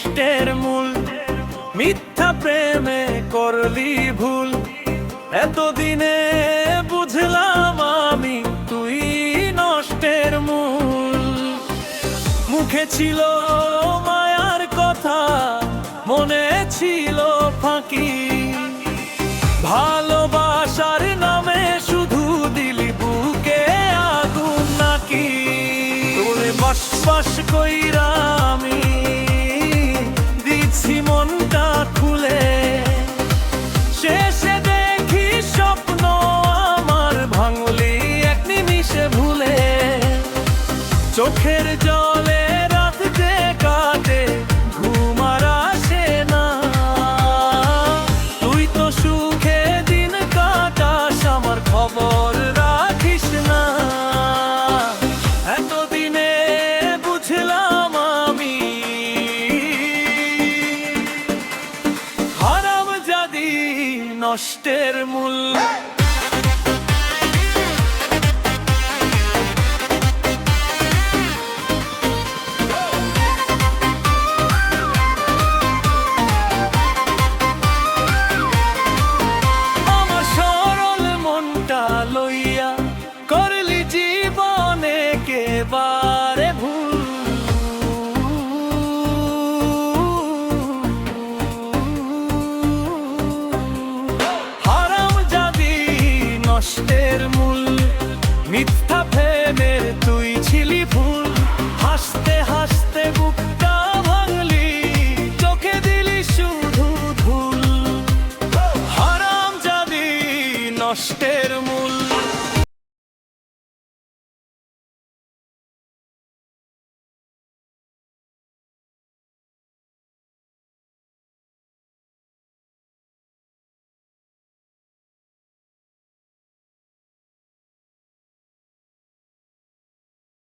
নষ্টের মূল। মিথ্যা প্রেমে করলি ভুল, এতদিনে বুঝলাম আমি তুই নষ্টের মূল। মুখে ছিল মায়ার কথা, মনে ছিল ফাঁকি, ভালোবাসার নামে শুধু দিলি বুকে আগুন নাকি। তোরে বাসবাস কইরা আমি দিচ্ছি মনটা খুলে, শেষে দেখি স্বপ্ন আমার ভাঙলি এক নিমিষে ভুলে। চোখের জলে রাত যে কাটে ঘুম আর আসে না, তুই তো সুখে দিন কাটাস আমার খবর রাখিস না। এতদিনে বুঝলাম আমি হারামজাদি নষ্টের মূল। লইয়া করলি জীবনে কেবারে ভুল, হারামজাদি নষ্টের মূল। মিথ্যা প্রেমের তুই ছিলি ভুল, হাসতে হাসতে বুকটা ভাঙলি, চোখে দিলি শুধু ধুল। হারামজাদি নষ্টের